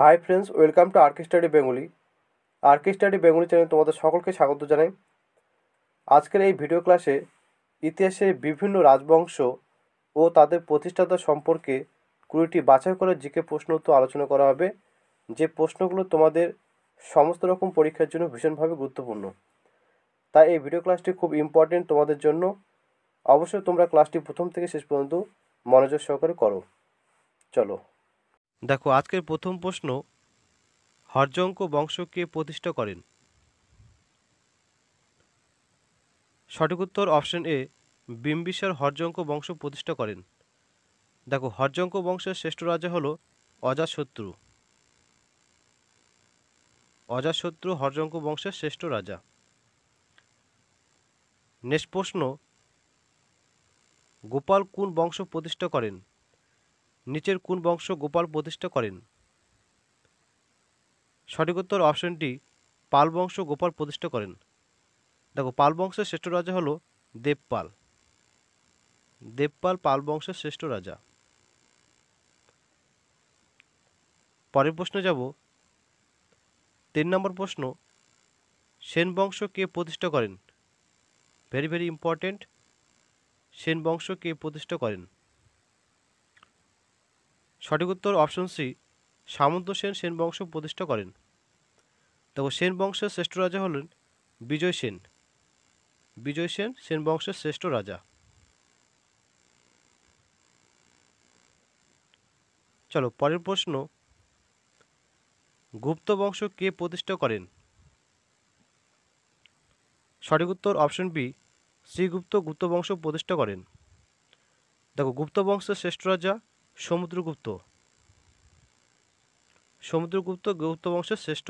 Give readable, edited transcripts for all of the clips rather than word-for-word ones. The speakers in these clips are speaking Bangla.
High friends, welcome to R K study Bengali. R K study Bengali চ্যানেলে তোমাদের সকলকে স্বাগত জানাই। আজকের এই ভিডিও ক্লাসে ইতিহাসের বিভিন্ন রাজবংশ ও তাদের প্রতিষ্ঠাতা সম্পর্কে 20টি বাছাই করে জিকে প্রশ্ন উত্তর আলোচনা করা হবে, যে প্রশ্নগুলো তোমাদের সমস্ত রকম পরীক্ষার জন্য ভীষণভাবে গুরুত্বপূর্ণ। তাই এই ভিডিও ক্লাসটি খুব ইম্পর্টেন্ট তোমাদের জন্য। অবশ্যই তোমরা ক্লাসটি প্রথম থেকে শেষ পর্যন্ত মনোযোগ সহকারে করো। চলো দেখো, আজকের প্রথম প্রশ্ন, হর্যঙ্ক বংশ কে প্রতিষ্ঠা করেন? সঠিক উত্তর অপশন এ, বিম্বিসার হর্যঙ্ক বংশ প্রতিষ্ঠা করেন। দেখো, হর্যঙ্ক বংশের শ্রেষ্ঠ রাজা হলো অজাতশত্রু। অজাতশত্রু হর্যঙ্ক বংশের শ্রেষ্ঠ রাজা। নেক্সট প্রশ্ন, গোপাল কোন বংশ প্রতিষ্ঠা করেন? নিচের কোন বংশ গোপাল প্রতিষ্ঠা করেন? সঠিক উত্তর অপশন ডি, পাল বংশ গোপাল প্রতিষ্ঠা করেন। দেখো, পাল বংশের শ্রেষ্ঠ রাজা হলো দেবপাল। দেবপাল পাল বংশের শ্রেষ্ঠ রাজা। পরের প্রশ্নে যাব। 3 নম্বর প্রশ্ন, সেন বংশ কে প্রতিষ্ঠা করেন? Very very important. সেন বংশ কে প্রতিষ্ঠা করেন? সঠিক উত্তর অপশন সি, সামন্ত সেন সেন বংশ প্রতিষ্ঠা করেন। দেখো, সেন বংশের শ্রেষ্ঠ রাজা হলেন বিজয় সেন। বিজয় সেন সেন বংশের শ্রেষ্ঠ রাজা। চলো পরের প্রশ্ন, গুপ্ত বংশ কে প্রতিষ্ঠা করেন? সঠিক উত্তর অপশন বি, শ্রীগুপ্ত গুপ্ত বংশ প্রতিষ্ঠা করেন। দেখো, গুপ্ত বংশের শ্রেষ্ঠ রাজা সমুদ্রগুপ্ত। সমুদ্রগুপ্ত গুপ্ত বংশের শ্রেষ্ঠ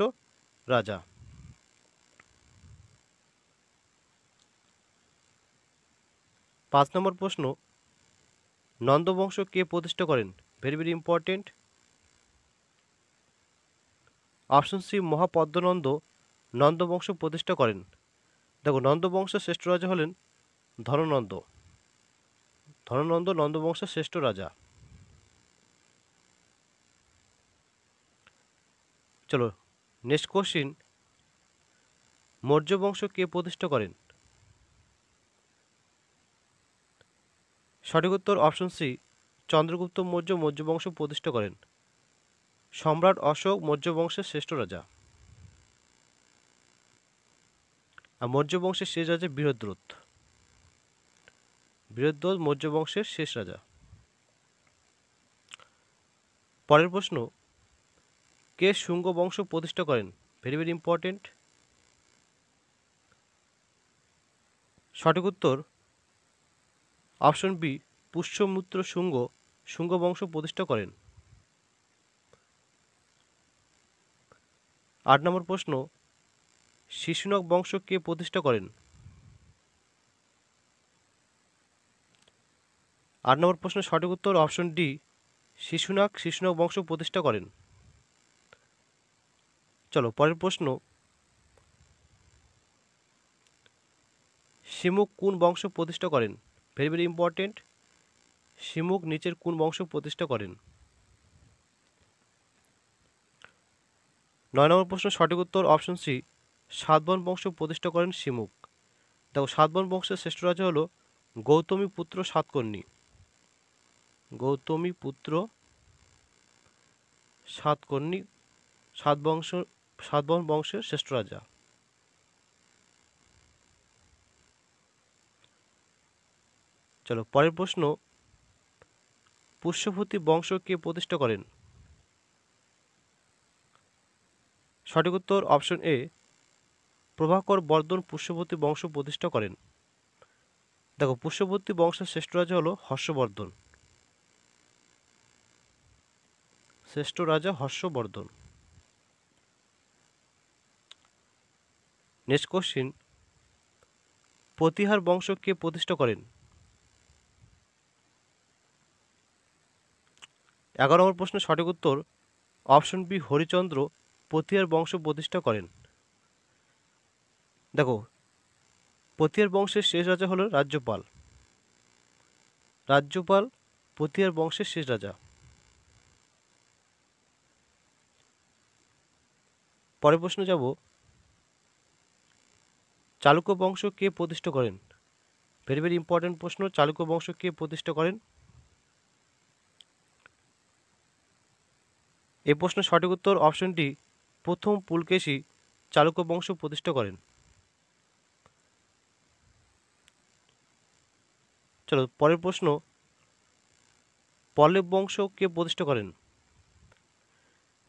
রাজা। 5 নম্বর প্রশ্ন, নন্দ বংশ কে প্রতিষ্ঠা করেন? Very very important. Option C, মহাপদ্মনন্দ নন্দ বংশ প্রতিষ্ঠা করেন। দেখো, নন্দ বংশের শ্রেষ্ঠ রাজা হলেন ধননন্দ। ধননন্দ নন্দ বংশের শ্রেষ্ঠ রাজা। চলো নেক্সট কোশ্চিন, মৌর্য বংশ কে প্রতিষ্ঠা করেন? সঠিক উত্তর অপশন সি, চন্দ্রগুপ্ত মৌর্য মৌর্য বংশ প্রতিষ্ঠা করেন। সম্রাট অশোক মৌর্য বংশের শ্রেষ্ঠ রাজা। আর মৌর্য বংশের শেষ রাজা বৃহদ্রথ। বৃহদ্রথ মৌর্য বংশের শেষ রাজা। পরের প্রশ্ন, কে শুঙ্গ বংশ প্রতিষ্ঠা করেন? Very very important. সঠিক উত্তর অপশন বি, পুষ্যমিত্র শুঙ্গ শুঙ্গ বংশ প্রতিষ্ঠা করেন। 8 নম্বর প্রশ্ন, শিশুনাগ বংশ কে প্রতিষ্ঠা করেন? 8 নম্বর প্রশ্নের সঠিক উত্তর অপশন ডি, শিশুনাগ বংশ প্রতিষ্ঠা করেন। চলো পরের প্রশ্ন, শিমুক কোন বংশ প্রতিষ্ঠা করেন? Very very important. শিমুক নিচের কোন বংশ প্রতিষ্ঠা করেন? 9 নম্বর প্রশ্ন সঠিক উত্তর অপশন সি, সাতবাহন বংশ প্রতিষ্ঠা করেন শিমুক। দেখো, সাতবাহন বংশের শ্রেষ্ঠ রাজা হলো গৌতমী পুত্র সাতকর্ণী। গৌতমী পুত্র সাতকর্ণী সাতবাহন বংশের শ্রেষ্ঠ রাজা। চলো পরের প্রশ্ন, পুষ্যভূতি বংশ কে প্রতিষ্ঠা করেন? সঠিক উত্তর অপশন এ, প্রভাকর বর্ধন পুষ্যভূতি বংশ প্রতিষ্ঠা করেন। দেখো, পুষ্যভূতি বংশের শ্রেষ্ঠ রাজা হলো হর্ষবর্ধন। শ্রেষ্ঠ রাজা হর্ষবর্ধন। নেক্সট কোশ্চিন, প্রতিহার বংশ কে প্রতিষ্ঠা করেন? 11 নম্বর প্রশ্নের সঠিক উত্তর অপশন বি, হরিচন্দ্র প্রতিহার বংশ প্রতিষ্ঠা করেন। দেখো, প্রতিহার বংশের শেষ রাজা হলো রাজ্যপাল। রাজ্যপাল প্রতিহার বংশের শেষ রাজা। পরের প্রশ্ন যাব, চালুক্য বংশ কে প্রতিষ্ঠা করেন? ভেরি ভেরি ইম্পর্টেন্ট প্রশ্ন, চালুক্য বংশ কে প্রতিষ্ঠা করেন? এই প্রশ্নের সঠিক উত্তর অপশন ডি, প্রথম পুলকেশী চালুক্য বংশ প্রতিষ্ঠা করেন। চলো পরের প্রশ্ন, পল্লব বংশ কে প্রতিষ্ঠা করেন?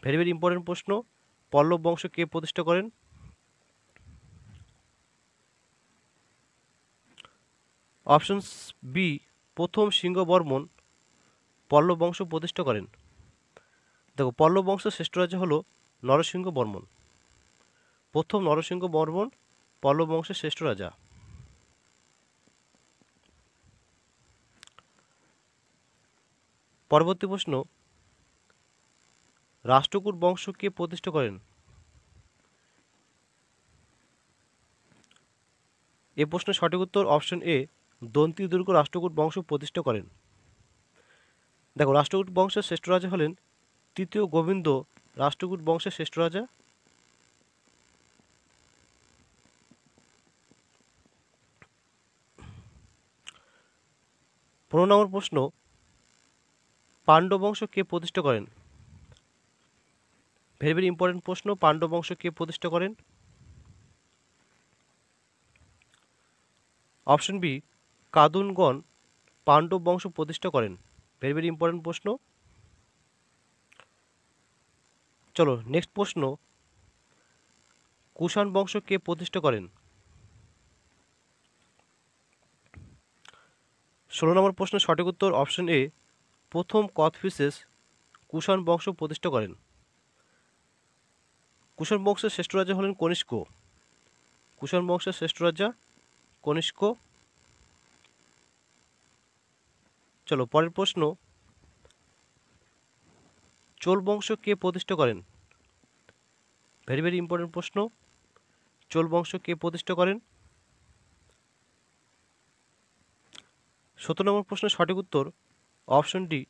ভেরি ভেরি ইম্পর্টেন্ট প্রশ্ন, পল্লব বংশ কে প্রতিষ্ঠা করেন? অপশন বি, প্রথম সিংহ বর্মন পল্লব বংশ প্রতিষ্ঠা করেন। দেখো, পল্লব বংশের শ্রেষ্ঠ রাজা হলো নরসিংহ বর্মন। প্রথম নরসিংহ বর্মন পল্লব বংশের শ্রেষ্ঠ রাজা। পরবর্তী প্রশ্ন, রাষ্ট্রকূট বংশ কে প্রতিষ্ঠা করেন? এ প্রশ্নের সঠিক উত্তর অপশন এ, দন্তি দুর্গ রাষ্ট্রকূট বংশ প্রতিষ্ঠা করেন। দেখো, রাষ্ট্রকূট বংশের শ্রেষ্ঠ রাজা হলেন তৃতীয় গোবিন্দ রাষ্ট্রকূট বংশের শ্রেষ্ঠ রাজা। 15 নম্বর প্রশ্ন, পাণ্ডব বংশ কে প্রতিষ্ঠা করেন? ভেরি ভেরি ইম্পর্টেন্ট প্রশ্ন, পাণ্ডব বংশ কে প্রতিষ্ঠা করেন? অপশন বি, কাদুনগণ পাণ্ডব বংশ প্রতিষ্ঠা করেন। ভেরি ভেরি ইম্পর্টেন্ট প্রশ্ন। চলো নেক্সট প্রশ্ন, কুষাণ বংশ কে প্রতিষ্ঠা করেন? 16 নম্বর প্রশ্নের সঠিক উত্তর অপশন এ, প্রথম কথফিসেস কুষাণ বংশ প্রতিষ্ঠা করেন। কুষাণ বংশের শ্রেষ্ঠ রাজা হলেন কনিষ্ক। কুষাণ বংশের শ্রেষ্ঠ রাজা কনিষ্ক। চলো পরের প্রশ্ন, চোল বংশ কে প্রতিষ্ঠা করেন? ভেরি ভেরি ইম্পর্টেন্ট প্রশ্ন, চোল বংশ কে প্রতিষ্ঠা করেন? 17 নম্বর প্রশ্নের সঠিক উত্তর অপশন ডি,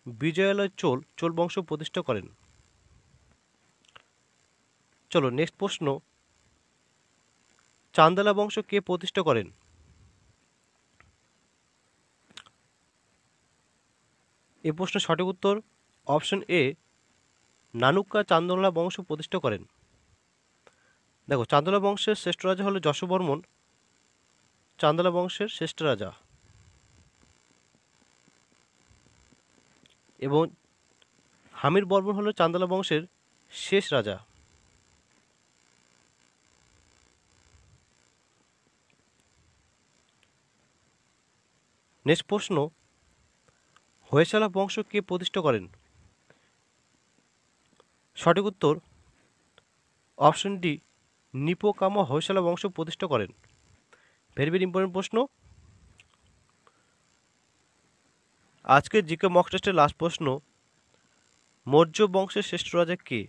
বিজয়ালয় চোল চোল বংশ প্রতিষ্ঠা করেন। চলো নেক্সট প্রশ্ন, চান্দালা বংশ কে প্রতিষ্ঠা করেন? এই প্রশ্নের সঠিক উত্তর অপশন এ, নানুক্কা চান্দলা বংশ প্রতিষ্ঠা করেন। দেখো, চান্দলা বংশের শ্রেষ্ঠ রাজা হলো যশবর্মন, চান্দলা বংশের শ্রেষ্ঠ রাজা। এবং হামির বর্মন হলো চান্দলা বংশের শেষ রাজা। নেক্সট প্রশ্ন, হোয়সালা বংশ কে প্রতিষ্ঠা করেন? সঠিক উত্তর অপশন ডি, নিপোকামা হোয়সালা বংশ প্রতিষ্ঠা করেন। ভেরি ভেরি ইম্পর্টেন্ট প্রশ্ন। আজকের জিকে মক টেস্টের লাস্ট প্রশ্ন, মৌর্য বংশের শ্রেষ্ঠ রাজা কে?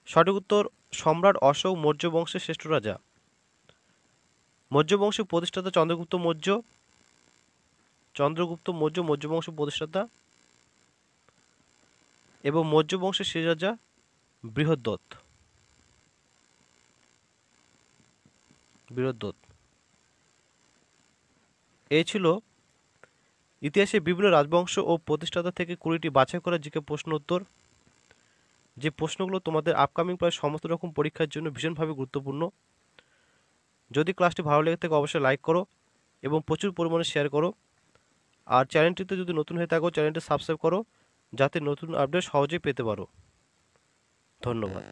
সঠিক উত্তর সম্রাট অশোক মৌর্য বংশের শ্রেষ্ঠ রাজা। মৌর্য বংশের প্রতিষ্ঠাতা চন্দ্রগুপ্ত মৌর্য, মৌর্য বংশ প্রতিষ্ঠাতা। এবং মৌর্য বংশের শেষ রাজা বৃহদ্রথ। এই ছিল ইতিহাসে বিভিন্ন রাজবংশ ও প্রতিষ্ঠাতা থেকে 20টি বাছাই করা জিকে প্রশ্ন উত্তর, যে প্রশ্নগুলো তোমাদের আপকামিং প্রায় সমস্ত রকম পরীক্ষার জন্য ভীষণভাবে গুরুত্বপূর্ণ। যদি ক্লাসটি ভালো লেগে থাকে অবশ্যই লাইক করো এবং প্রচুর পরিমাণে শেয়ার করো। আর চ্যানেলটিতে যদি নতুন হয়ে থাকো চ্যানেলটি সাবস্ক্রাইব করো, যাতে নতুন আপডেট সহজেই পেতে পারো। ধন্যবাদ।